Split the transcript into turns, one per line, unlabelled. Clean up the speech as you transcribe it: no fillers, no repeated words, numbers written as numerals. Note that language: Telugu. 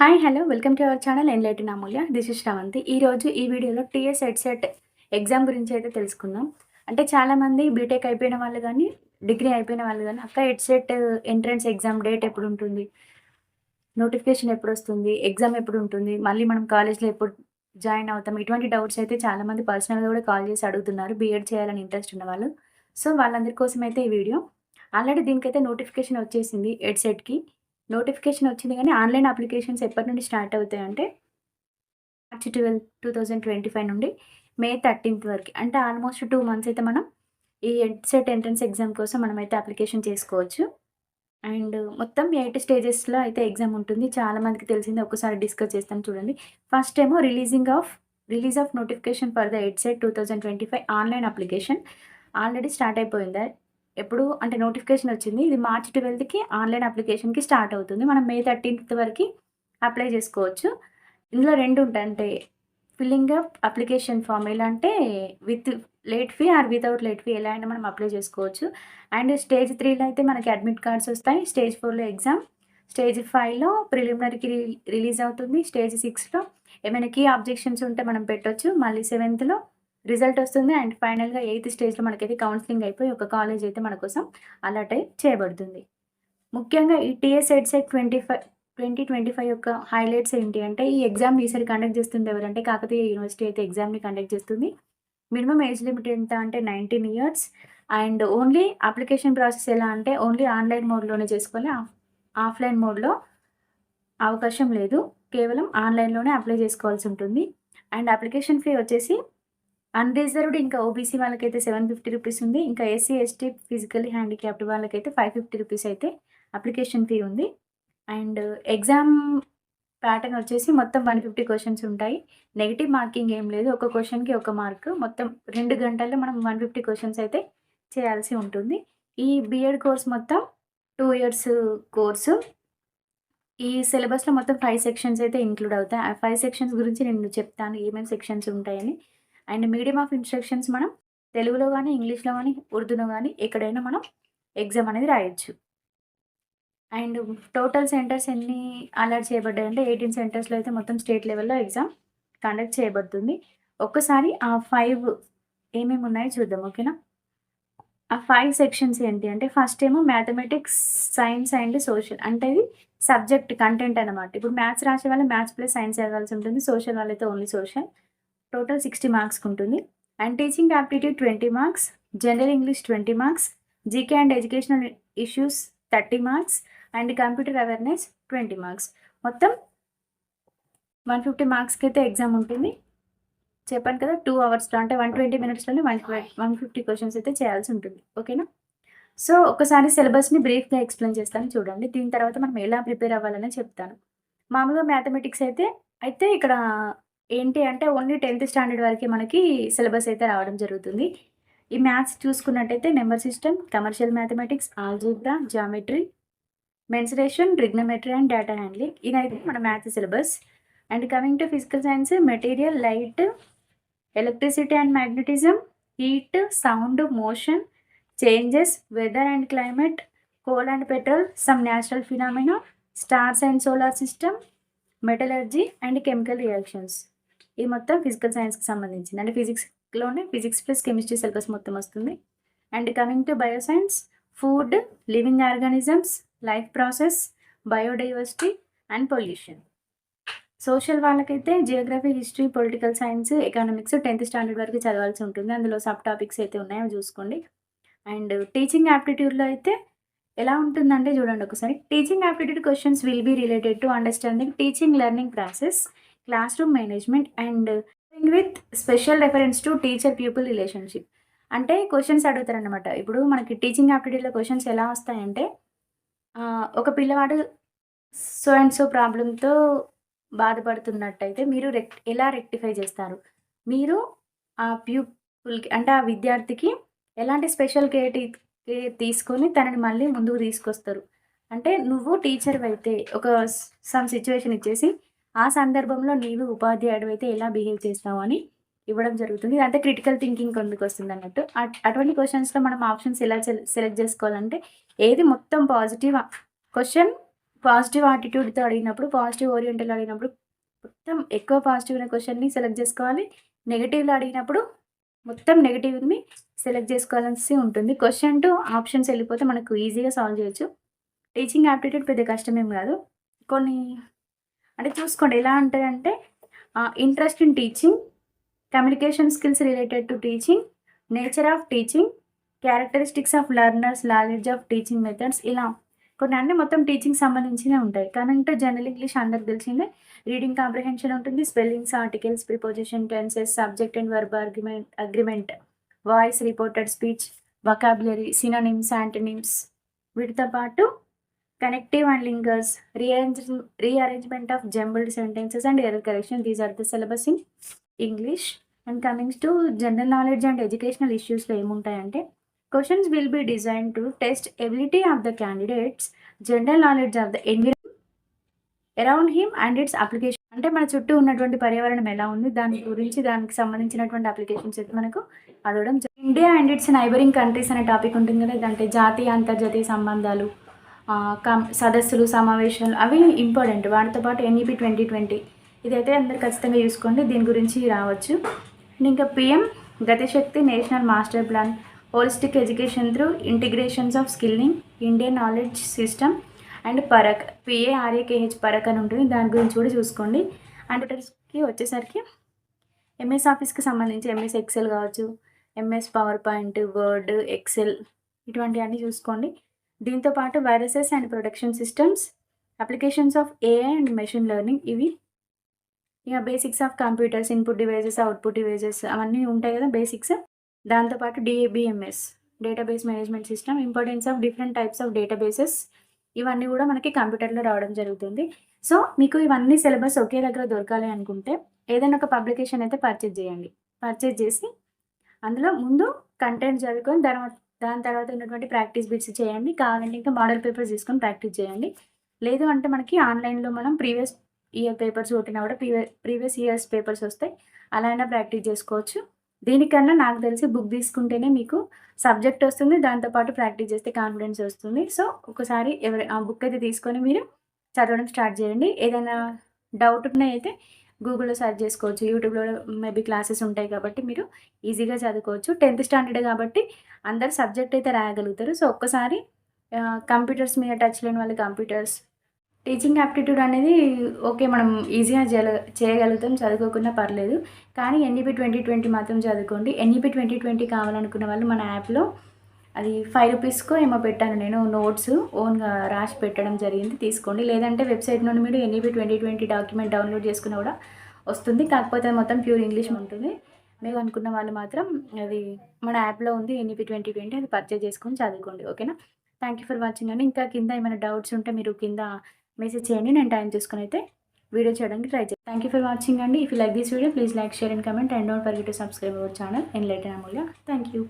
Hi! Hello! Welcome to our channel enlighten Amulya. This is Sravanthi. ఈరోజు ఈ వీడియోలో టీఎస్ హెడ్సెట్ ఎగ్జామ్ గురించి అయితే తెలుసుకుందాం. అంటే చాలామంది బీటెక్ అయిపోయిన వాళ్ళు గానీ, డిగ్రీ అయిపోయిన వాళ్ళు గానీ, అక్క హెడ్సెట్ ఎంట్రన్స్ ఎగ్జామ్ డేట్ ఎప్పుడుంటుంది? నోటిఫికేషన్ ఎప్పుడొస్తుంది? ఎగ్జామ్ ఎప్పుడుంటుంది? మళ్ళీ మనం కాలేజ్‌లో ఎప్పుడు జాయిన్ అవుతాం? ఇటువంటి డౌట్స్ అయితే చాలామంది పర్సనల్‌గా కూడా కాల్ చేసి అడుగుతున్నారు. బీఎడ్ చేయాలని ఇంట్రెస్ట్ ఉన్నవాళ్ళు. సో, వాళ్ళందరి కోసం అయితే ఈ వీడియో. ఆల్రెడీ దీనికైతే నోటిఫికేషన్ వచ్చేసింది హెడ్సెట్‌కి. నోటిఫికేషన్ వచ్చింది గానీ, ఆన్‌లైన్ అప్లికేషన్స్ ఎప్పటి నుండి స్టార్ట్ అవుతాయంటే మార్చ్ 12, 2025 నుండి మే 13థ్ వరకి. అంటే ఆల్మోస్ట్ 2 మంత్స్ అయితే మనం ఈ హెడ్సెట్ ఎంట్రన్స్ ఎగ్జామ్ కోసం మనమైతే అప్లికేషన్ చేసుకోవచ్చు. అండ్ మొత్తం 8 స్టేజెస్‌లో అయితే ఎగ్జామ్ ఉంటుంది. చాలా మందికి తెలిసిందే. ఒక్కసారి డిస్కస్ చేస్తాను చూడండి. ఫస్ట్ ఏమో release of notification for the headset 2025 online application already start అయిపోయింది. ఎప్పుడు అంటే నోటిఫికేషన్ వచ్చింది. ఇది మార్చ్ 12కి ఆన్‌లైన్ అప్లికేషన్‌కి స్టార్ట్ అవుతుంది. మనం మే 13థ్ వరకి అప్లై చేసుకోవచ్చు. ఇందులో 2 ఉంటాయి. అంటే ఫిల్లింగ్ అప్ అప్లికేషన్ ఫార్మ్ ఎలా అంటే with late fee or without late fee ఎలా అయినా మనం అప్లై చేసుకోవచ్చు. అండ్ స్టేజ్ 3లో అయితే మనకి అడ్మిట్ కార్డ్స్ వస్తాయి. స్టేజ్ 4లో ఎగ్జామ్. స్టేజ్ 5లో ప్రిలిమినరీకి రిలీజ్ అవుతుంది. స్టేజ్ 6లో ఏమైనా కీ అబ్జెక్షన్స్ ఉంటే మనం పెట్టొచ్చు. మళ్ళీ 7థ్‌లో రిజల్ట్ వస్తుంది. అండ్ ఫైనల్‌గా 8థ్ స్టేజ్‌లో మనకైతే కౌన్సెలింగ్ అయిపోయి ఒక కాలేజ్ అయితే మన కోసం అలాట్ చేయబడుతుంది. ముఖ్యంగా ఈ టీఎస్ హెడ్సెట్ 2025 యొక్క హైలైట్స్ ఏంటి అంటే, ఈ ఎగ్జామ్‌ని ఈసారి కండక్ట్ చేస్తుంది ఎవరంటే, కాకతీయ యూనివర్సిటీ అయితే ఎగ్జామ్‌ని కండక్ట్ చేస్తుంది. మినిమమ్ ఏజ్ లిమిట్ ఎంత అంటే 19 years. And only application process ఎలా అంటే, ఓన్లీ ఆన్‌లైన్ మోడ్‌లోనే చేసుకోవాలి. ఆఫ్‌లైన్ మోడ్‌లో అవకాశం లేదు. కేవలం ఆన్‌లైన్‌లోనే అప్లై చేసుకోవాల్సి ఉంటుంది. అండ్ అప్లికేషన్ ఫీ వచ్చేసి అన్‌రిజర్వ్డ్ ఇంకా ఓబీసీ వాళ్ళకైతే రూ. 750 ఉంది. ఇంకా ఎస్సీ, ఎస్టీ, ఫిజికల్లీ హ్యాండిక్యాప్డ్ వాళ్ళకైతే రూ. 550 అయితే అప్లికేషన్ ఫీ ఉంది. అండ్ ఎగ్జామ్ ప్యాటర్న్ వచ్చేసి మొత్తం 150 క్వెషన్స్ ఉంటాయి. నెగెటివ్ మార్కింగ్ ఏం లేదు. ఒక క్వెషన్‌కి ఒక మార్క్. మొత్తం 2 గంటల్లో మనం 150 క్వెషన్స్ అయితే చేయాల్సి ఉంటుంది. ఈ బీఎడ్ కోర్స్ మొత్తం 2 ఇయర్స్ కోర్సు. ఈ సిలబస్‌లో మొత్తం 5 సెక్షన్స్ అయితే ఇంక్లూడ్ అవుతాయి. ఆ 5 సెక్షన్స్ గురించి నేను చెప్తాను. ఏమేమి సెక్షన్స్ ఉంటాయని. అండ్ మీడియం ఆఫ్ ఇన్‌స్ట్రక్షన్స్ మనం తెలుగులో గాని, ఇంగ్లీష్‌లో గాని, ఉర్దూలో గాని ఎక్కడైనా మనం ఎగ్జామ్ అనేది రాయొచ్చు. అండ్ టోటల్ సెంటర్స్ ఎన్ని అలాట్ చేయబడ్డాయంటే 18 సెంటర్స్‌లో అయితే మొత్తం స్టేట్ లెవెల్‌లో ఎగ్జామ్ కండక్ట్ చేయబడుతుంది. ఒక్కసారి ఆ 5 ఏమేమి ఉన్నాయో చూద్దాం. ఓకేనా? ఆ 5 సెక్షన్స్ ఏంటి అంటే ఫస్ట్ ఏమో మ్యాథమెటిక్స్, సైన్స్ అండ్ సోషల్. అంటే ఇది సబ్జెక్ట్ కంటెంట్ అనమాట. ఇప్పుడు మ్యాథ్స్ రాసే వాళ్ళు మ్యాథ్స్ ప్లస్ సైన్స్ చదవాల్సి ఉంటుంది. సోషల్ వాళ్ళైతే ఓన్లీ సోషల్. టోటల్ 60 మార్క్స్‌కుంటుంది. And teaching aptitude 20 marks, general English 20 marks, GK and educational issues 30 marks and computer awareness 20 marks. మొత్తం 150 మార్క్స్‌కైతే ఎగ్జామ్ ఉంటుంది. చెప్పాను కదా! 2 అవర్స్‌లో అంటే 120 మినిట్స్‌లోనే 150 క్వెషన్స్ అయితే చేయాల్సి ఉంటుంది. ఓకేనా? సో, ఒక్కసారి సిలబస్‌ని బ్రీఫ్‌గా ఎక్స్‌ప్లెయిన్ చేస్తాను చూడండి. దీని తర్వాత మనం ఎలా ప్రిపేర్ అవ్వాలని చెప్తాను. మామూలుగా మ్యాథమెటిక్స్ అయితే ఇక్కడ ఏంటి అంటే ఓన్లీ 10థ్ స్టాండర్డ్ వరకే మనకి సిలబస్ అయితే రావడం జరుగుతుంది. ఈ మ్యాథ్స్ చూసుకున్నట్టయితే number system, commercial mathematics, algebra, geometry, mensuration, trigonometry and data handling ఇదైతే మన maths syllabus. And coming to physical science material, light, electricity and magnetism, heat, sound, motion, changes, weather and climate, coal and petrol, some natural phenomena, stars and solar system, metallurgy and chemical reactions. ఇది మొత్తం ఫిజికల్ సైన్స్‌కి సంబంధించింది. అంటే ఫిజిక్స్‌లోనే ఫిజిక్స్ ప్లస్ కెమిస్ట్రీ సిలబస్ మొత్తం వస్తుంది. And coming to bioscience, food, living organisms, life process, biodiversity and pollution. Social వాళ్ళకైతే geography, history, political science, economics 10థ్ స్టాండర్డ్ వరకు చదవాల్సి ఉంటుంది. అందులో సబ్ టాపిక్స్ అయితే ఉన్నాయో చూసుకోండి. అండ్ టీచింగ్ యాప్టిట్యూడ్‌లో అయితే ఎలా ఉంటుందంటే చూడండి ఒకసారి. Teaching aptitude questions will be related to understanding teaching learning process, class room management and with special reference to teacher pupil relationship. అంటే క్వెషన్స్ అడుగుతారనమాట. ఇప్పుడు మనకి టీచింగ్ యాప్టిట్యూడ్‌లో క్వెషన్స్ ఎలా వస్తాయంటే ఒక పిల్లవాడు సో అండ్ సో ప్రాబ్లమ్‌తో బాధపడుతున్నట్టయితే మీరు ఎలా రెక్టిఫై చేస్తారు? మీరు ఆ ప్యూపుల్‌కి అంటే ఆ విద్యార్థికి ఎలాంటి స్పెషల్ కేర్ తీసుకొని తనని మళ్ళీ ముందుకు తీసుకొస్తారు? అంటే నువ్వు టీచర్‌వైతే ఒక సమ్ సిట్యుయేషన్ ఇచ్చేసి, ఆ సందర్భంలో నీవు ఉపాధ్యాయుడివైతే ఎలా బిహేవ్ చేస్తావు అని ఇవ్వడం జరుగుతుంది. ఇదంతా క్రిటికల్ థింకింగ్ కిందకొస్తుందన్నట్టు. అటువంటి క్వెషన్స్‌లో మనం ఆప్షన్స్ ఎలా సెలెక్ట్ చేసుకోవాలంటే ఏది మొత్తం పాజిటివ్ క్వెషన్ పాజిటివ్ యాటిట్యూడ్‌తో అడిగినప్పుడు, పాజిటివ్ ఓరియంటెడ్‌లో అడిగినప్పుడు మొత్తం ఎక్కువ పాజిటివ్ ఉన్న క్వెషన్‌ని సెలెక్ట్ జేసుకోవాలి. నెగెటివ్‌లో అడిగినప్పుడు మొత్తం నెగెటివ్‌ని సెలెక్ట్ జేసుకోవాల్సి ఉంటుంది. క్వెషన్ టు ఆప్షన్స్ ఎళ్ళిపోతే మనకు ఈజీగా సాల్వ్ జేయొచ్చు. టీచింగ్ యాప్టిట్యూడ్ పెద్ద కష్టమేం గాదు. కొన్ని అంటే చూసుకోండి ఎలా ఉంటదంటే interest in teaching, communication skills related to teaching, nature of teaching, characteristics of learners, knowledge of teaching methods ఇలా కొన్ని అన్నీ మొత్తం టీచింగ్‌కి సంబంధించినవే ఉంటాయి. కరెంట్ జనరల్ ఇంగ్లీష్ అందరికి తెలిసిందే. రీడింగ్ కాంప్రిహెన్షన్ ఉంటుంది. Spellings, articles, preposition, tenses, subject and verb agreement, voice, reported speech, vocabulary, synonyms, antonyms వీటితో పాటు connective and linkers, rearrangement of jumbled sentences and error correction. These are the syllabus in English. And comings to general knowledge and educational ఇష్యూస్‌లో ఏముంటాయంటే questions will be designed to test ability of the candidates, general knowledge of the around him and its application. అంటే మన చుట్టూ ఉన్నటువంటి పర్యావరణం ఎలా ఉంది, దాని గురించి దానికి సంబంధించినటువంటి అప్లికేషన్స్ అయితే మనకు అడగడం India and it's neighbouring countries అనే టాపిక్ ఉంటుంది కదా, అంటే జాతీయ అంతర్జాతీయ సంబంధాలు, సదస్సులు, సమావేశాలు అవి ఇంపార్టెంట్. వాటితో పాటు ఎన్ఈపి 2020 ఇదైతే అందరు ఖచ్చితంగా చూసుకోండి, దీని గురించి రావచ్చు. ఇంకా PM Gati Shakti, national master plan, holistic education through integrations of skilling, Indian knowledge system and Parakh, PARAKH Parakh అని ఉంటుంది, దాని గురించి కూడా చూసుకోండి. అండ్ కంప్యూటర్స్కి వచ్చేసరికి ఎంఎస్ ఆఫీస్కి సంబంధించి ఎంఎస్ ఎక్సెల్ కావచ్చు, MS PowerPoint, Word, Excel ఇటువంటివన్నీ చూసుకోండి. దీంతో పాటు viruses and protection systems, applications of AI and machine learning ఇవి. ఇక basics of computers, input devices, output devices అవన్నీ ఉంటాయి కదా బేసిక్స్. దాంతోపాటు DBMS, database management system, importance of different types of databases ఇవన్నీ కూడా మనకి కంప్యూటర్లో రావడం జరుగుతుంది. సో మీకు ఇవన్నీ సిలబస్ ఒకే దగ్గర దొరకాలి అనుకుంటే ఏదైనా ఒక పబ్లికేషన్ అయితే పర్చేజ్ చేయండి. పర్చేజ్ చేసి అందులో ముందు కంటెంట్ చదువుకొని దాని తర్వాత ఉన్నటువంటి ప్రాక్టీస్ బిట్స్ చేయండి. కావాలంటే ఇంకా మోడల్ పేపర్స్ తీసుకొని ప్రాక్టీస్ చేయండి. లేదు అంటే మనకి ఆన్లైన్లో మనం ప్రీవియస్ ఇయర్ పేపర్స్ కొట్టినా కూడా ప్రీవియస్ ఇయర్స్ పేపర్స్ వస్తాయి, అలా అయినా ప్రాక్టీస్ చేసుకోవచ్చు. దీనికన్నా నాకు తెలిసి బుక్ తీసుకుంటేనే మీకు సబ్జెక్ట్ వస్తుంది, దాంతోపాటు ప్రాక్టీస్ చేస్తే కాన్ఫిడెన్స్ వస్తుంది. సో ఒకసారి ఆ బుక్ అయితే తీసుకొని మీరు చదవడం స్టార్ట్ చేయండి. ఏదైనా డౌట్ అయితే గూగుల్‌లో సెర్చ్ చేసుకోవచ్చు, యూట్యూబ్‌లో మేబీ క్లాసెస్ ఉంటాయి కాబట్టి మీరు ఈజీగా చదువుకోవచ్చు. 10th స్టాండర్డ్ కాబట్టి అందరు సబ్జెక్ట్ అయితే రాయగలుగుతారు. సో ఒక్కసారి కంప్యూటర్స్ మీద టచ్ లేని వాళ్ళు కంప్యూటర్స్, టీచింగ్ యాప్టిట్యూడ్ అనేది ఓకే మనం ఈజీగా చేయగలుగుతాం చదువుకోకున్నా పర్లేదు. కానీ ఎన్ఈపి 2020 మాత్రం చదువుకోండి. ఎన్ఈపి 2020 కావాలనుకున్న వాళ్ళు మన యాప్‌లో అది ₹5కో ఏమో పెట్టాను నేను నోట్స్ ఓన్‌గా రాసి పెట్టడం జరిగింది, తీసుకోండి. లేదంటే వెబ్‌సైట్ నుండి మీరు ఎన్ఈపి 2020 డాక్యుమెంట్ డౌన్లోడ్ చేసుకున్నా కూడా వస్తుంది. కాకపోతే మొత్తం ప్యూర్ ఇంగ్లీష్ ఉంటుంది. మీరు అనుకున్న వాళ్ళు మాత్రం అది మన యాప్‌లో ఉంది ఎన్ఈపి 2020, అది పర్చేజ్ చేసుకొని చదువుకోండి. ఓకేనా? థ్యాంక్ యూ ఫర్ వాచింగ్ అండి. ఇంకా కింద ఏమైనా డౌట్స్ ఉంటే మీరు కింద మెసేజ్ చేయండి, నేను టైం చూసుకొని అయితే వీడియో చేయడానికి ట్రై చేస్తాను. థ్యాంక్ యూ ఫర్ వాచింగ్ అండి. If you like this video please like, share and comment and don't forget to subscribe our channel enlighten Amulya. Thank you.